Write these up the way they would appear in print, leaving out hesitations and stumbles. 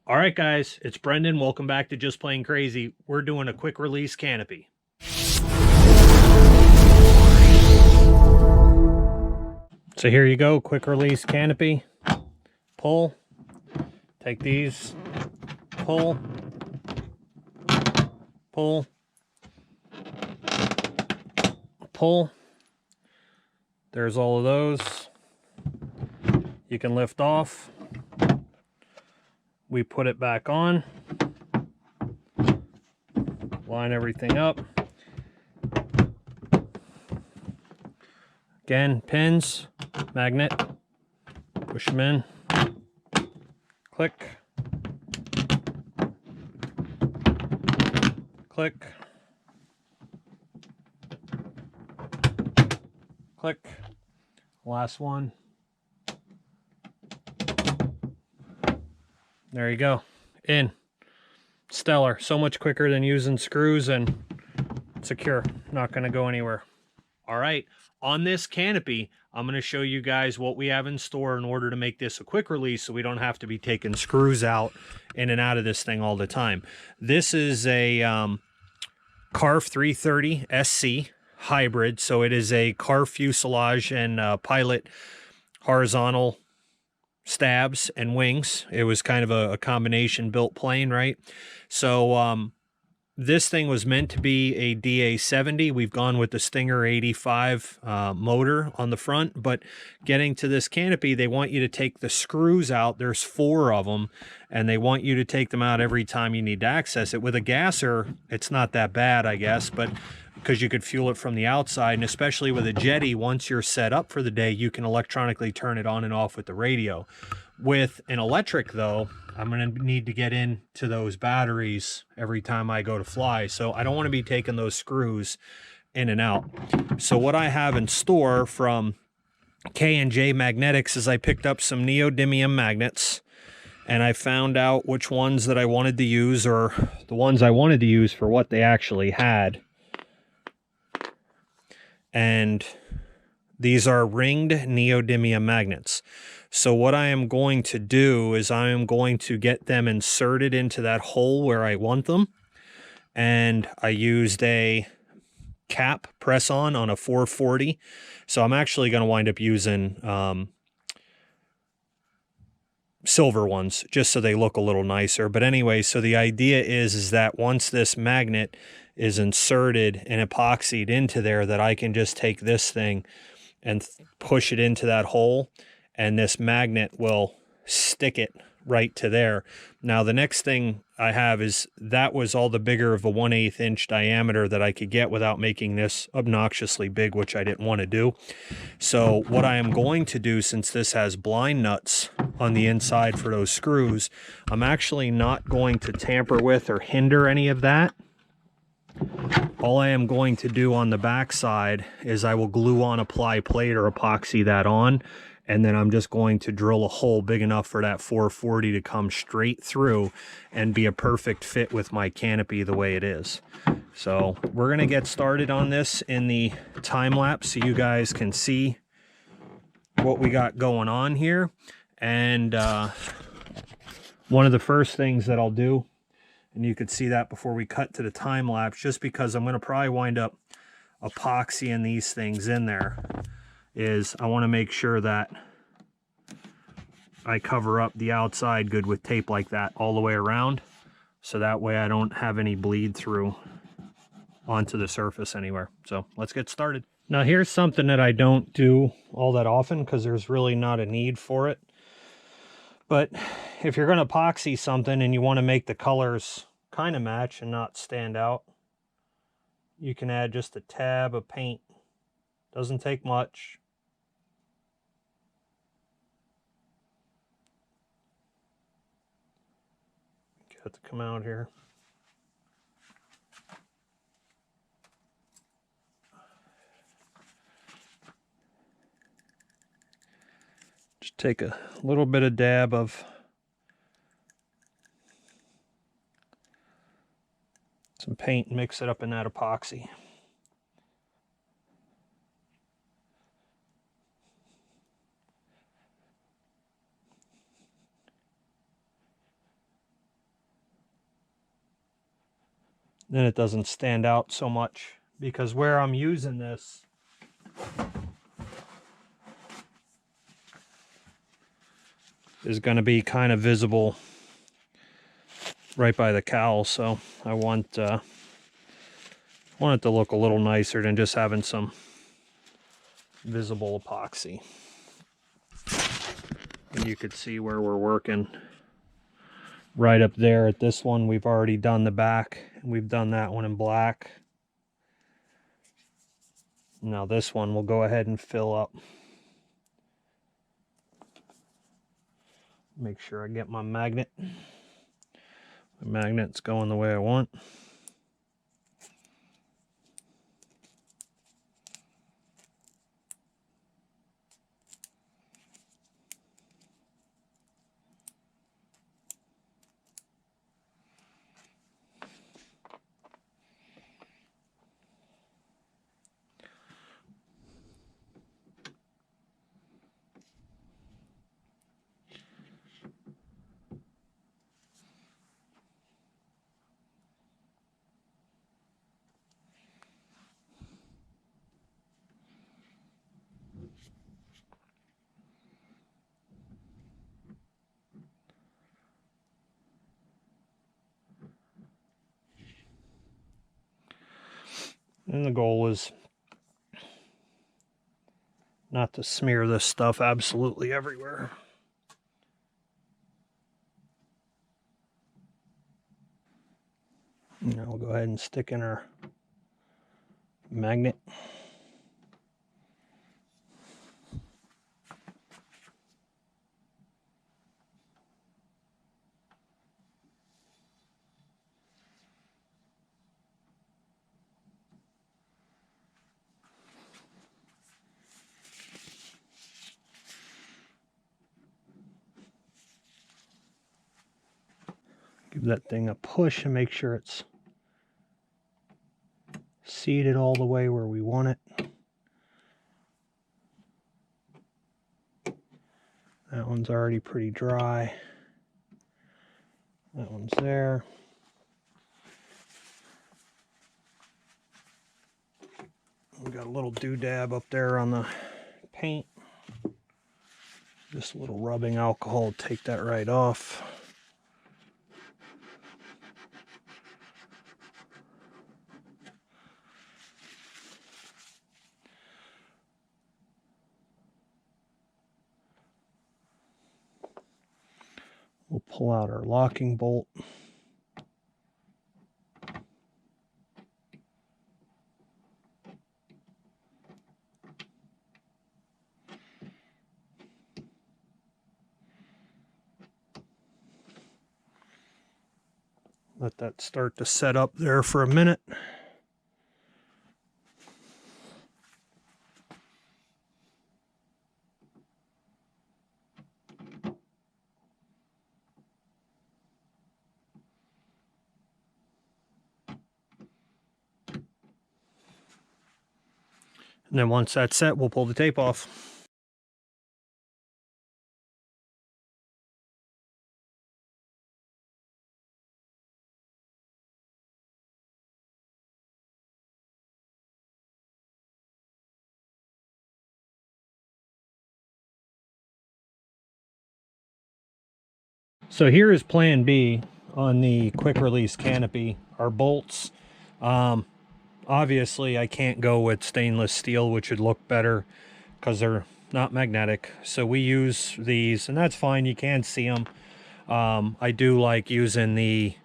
All right, guys, it's Brendan. Welcome back to Just Plain Crazy. We're doing a quick release canopy. So here you go, quick release canopy. Pull, take these, pull, pull, pull. There's all of those. You can lift off. We put it back on. Line everything up. Again, pins, magnet, push them in, click, click, click, last one. There you go, in. Stellar, so much quicker than using screws and secure, not gonna go anywhere. All right, on this canopy, I'm going to show you guys what we have in store in order to make this a quick release so we don't have to be taking screws out in and out of this thing all the time. This is a CARF 330 SC hybrid, so it is a CARF fuselage and pilot horizontal stabs and wings. It was kind of a combination built plane, right? So this thing was meant to be a DA70. We've gone with the Stinger 85 motor on the front, but getting to this canopy, they want you to take the screws out. There's 4 of them, and they want you to take them out every time you need to access it. With a gasser, it's not that bad, I guess, but because you could fuel it from the outside, and especially with a jetty, once you're set up for the day, you can electronically turn it on and off with the radio. With an electric, though, I'm going to need to get into those batteries every time I go to fly. So I don't want to be taking those screws in and out. So what I have in store from K&J Magnetics is I picked up some neodymium magnets, and I found out which ones that I wanted to use, or the ones I wanted to use for what they actually had. And these are ringed neodymium magnets. So what I am going to do is I am going to get them inserted into that hole where I want them. And I used a cap press-on a 440. So I'm actually going to wind up using silver ones just so they look a little nicer. But anyway, so the idea is that once this magnet is inserted and epoxied into there, that I can just take this thing and push it into that hole, and this magnet will stick it right to there. Now, the next thing I have is that was all the bigger of a 1/8 inch diameter that I could get without making this obnoxiously big, which I didn't want to do. So what I am going to do, since this has blind nuts on the inside for those screws, I'm actually not going to tamper with or hinder any of that. All I am going to do on the back side is I will glue on a ply plate or epoxy that on, and then I'm just going to drill a hole big enough for that 440 to come straight through and be a perfect fit with my canopy the way it is. So we're going to get started on this in the time lapse so you guys can see what we got going on here. And one of the first things that I'll do, and you could see that before we cut to the time lapse, just because I'm going to probably wind up epoxying these things in there, is I want to make sure that I cover up the outside good with tape like that all the way around, so that way I don't have any bleed through onto the surface anywhere. So let's get started. Now here's something that I don't do all that often because there's really not a need for it. But if you're going to epoxy something and you want to make the colors kind of match and not stand out, you can add just a tab of paint. Doesn't take much. Got to come out here. Just take a little bit of dab of some paint and mix it up in that epoxy. then it doesn't stand out so much, because where I'm using this is going to be kind of visible right by the cowl, so I want it to look a little nicer than just having some visible epoxy. And you could see where we're working right up there at this one. We've already done the back, and we've done that one in black. Now this one we'll go ahead and fill up. Make sure I get my magnet. My magnet's going the way I want. And the goal is not to smear this stuff absolutely everywhere. Now we'll go ahead and stick in our magnet. Give that thing a push and make sure it's seated all the way where we want it. That one's already pretty dry. That one's there. We got a little doodad up there on the paint. Just a little rubbing alcohol to take that right off. We'll pull out our locking bolt. Let that start to set up there for a minute. And then once that's set, we'll pull the tape off. So here is plan B on the quick release canopy. Our bolts, obviously I can't go with stainless steel, which would look better because they're not magnetic. So we use these, and that's fine. You can see them. I do like using the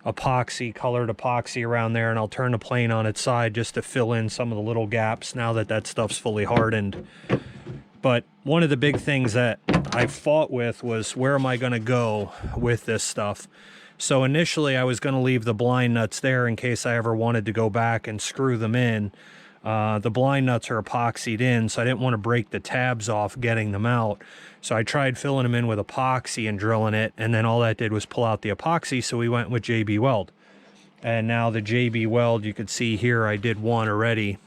epoxy, colored epoxy around there, and I'll turn the plane on its side just to fill in some of the little gaps now that that stuff's fully hardened. But one of the big things that I fought with was, where am I going to go with this stuff? So initially I was going to leave the blind nuts there in case I ever wanted to go back and screw them in. The blind nuts are epoxied in, so I didn't want to break the tabs off getting them out. So I tried filling them in with epoxy and drilling it, and then all that did was pull out the epoxy, so we went with JB Weld. And now the JB Weld, you could see here, I did one already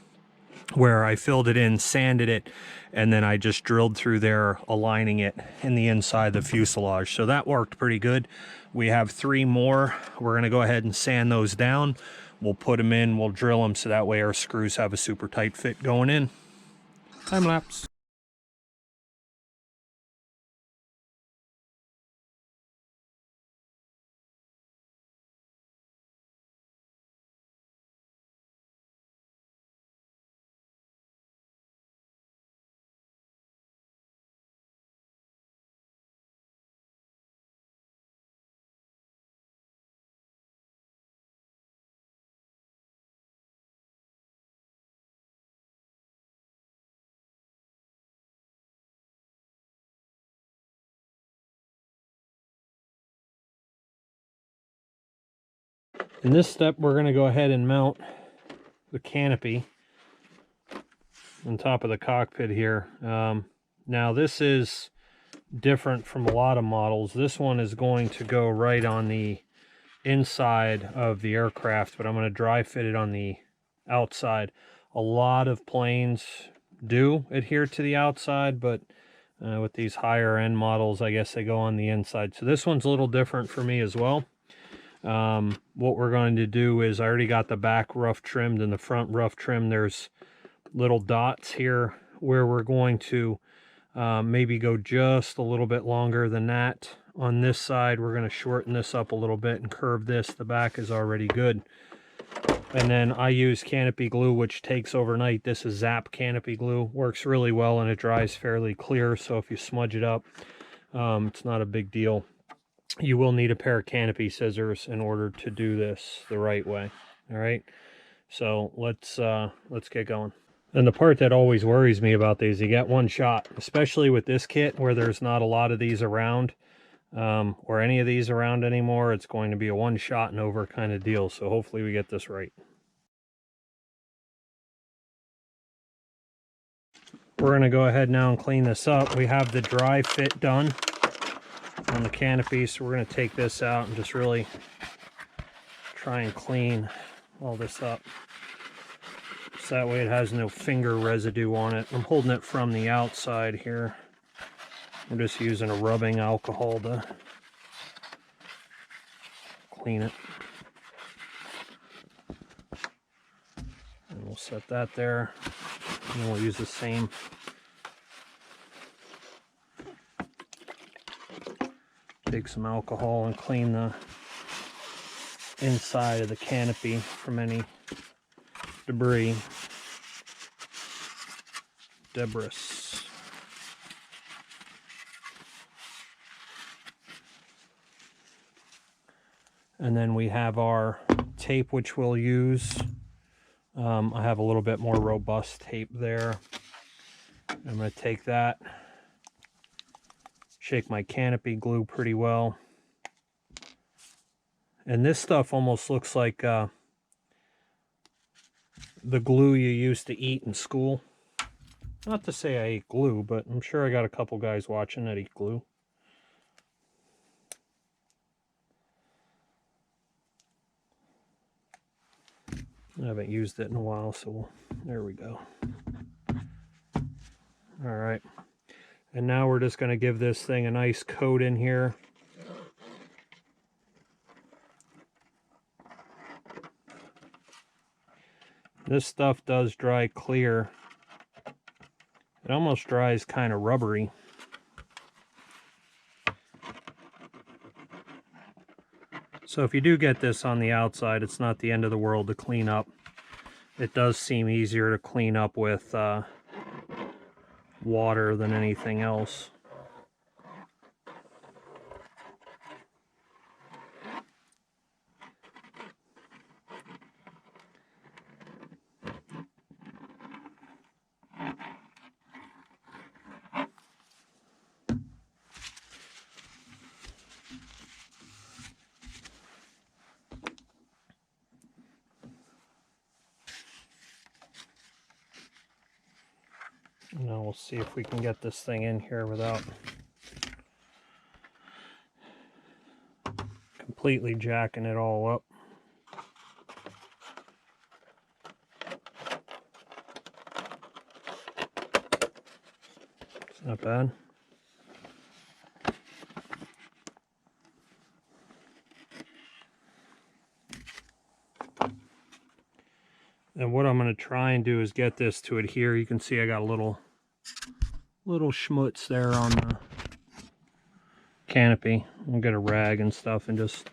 where I filled it in, sanded it, and then I just drilled through there, aligning it in the inside of the fuselage. So that worked pretty good. We have 3 more. We're going to go ahead and sand those down. we'll put them in, we'll drill them so that way our screws have a super tight fit going in. Time lapse. In this step, we're going to go ahead and mount the canopy on top of the cockpit here. Now this is different from a lot of models. This one is going to go right on the inside of the aircraft, but I'm going to dry fit it on the outside. A lot of planes do adhere to the outside, but with these higher end models, I guess they go on the inside. So this one's a little different for me as well. What we're going to do is, I already got the back rough trimmed and the front rough trimmed. There's little dots here where we're going to maybe go just a little bit longer than that. On this side, we're going to shorten this up a little bit and curve this. The back is already good. And then I use Canopy glue, which takes overnight. This is Zap Canopy glue. Works really well and it dries fairly clear. So if you smudge it up, it's not a big deal. You will need a pair of Canopy scissors in order to do this the right way. All right. So let's get going. And the part that always worries me about these, you get one shot, especially with this kit where there's not a lot of these around, or any of these around anymore. It's going to be a one shot and over kind of deal. So hopefully we get this right. We're going to go ahead now and clean this up. We have the dry fit done on the canopy, so we're going to take this out and just really try and clean all this up, so that way it has no finger residue on it. I'm holding it from the outside here. I'm just using a rubbing alcohol to clean it. And we'll set that there, and then we'll use the same take some alcohol and clean the inside of the canopy from any debris. And then we have our tape, which we'll use. I have a little bit more robust tape there. I'm going to take that, shake my canopy glue pretty well. And this stuff almost looks like the glue you used to eat in school. Not to say I ate glue, but I'm sure I got a couple guys watching that eat glue. I haven't used it in a while, so there we go. All right. And now we're just going to give this thing a nice coat in here. This stuff does dry clear. It almost dries kind of rubbery. So if you do get this on the outside, it's not the end of the world to clean up. It does seem easier to clean up with water than anything else. Now we'll see if we can get this thing in here without completely jacking it all up. It's not bad. And what I'm going to try and do is get this to adhere. You can see I got a little schmutz there on the canopy. I'll get a rag and stuff and just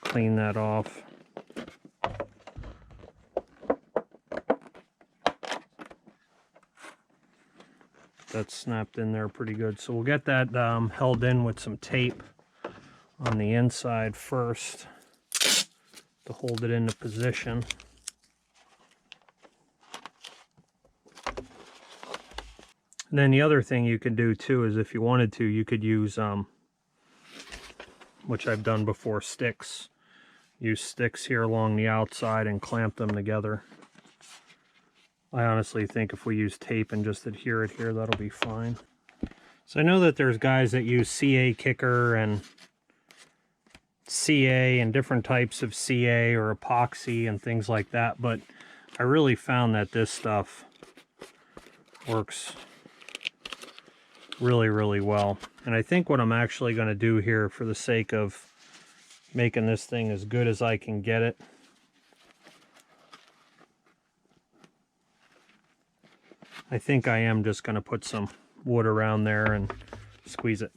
clean that off. That's snapped in there pretty good. So we'll get that held in with some tape on the inside first to hold it into position. And then the other thing you could do too is if you wanted to, you could use, which I've done before, sticks. Use sticks here along the outside and clamp them together. I honestly think if we use tape and just adhere it here, that'll be fine. So I know that there's guys that use CA kicker and CA and different types of CA or epoxy and things like that, but I really found that this stuff works really, really well. And I think what I'm actually going to do here, for the sake of making this thing as good as I can get it, I think I am just going to put some wood around there and squeeze it.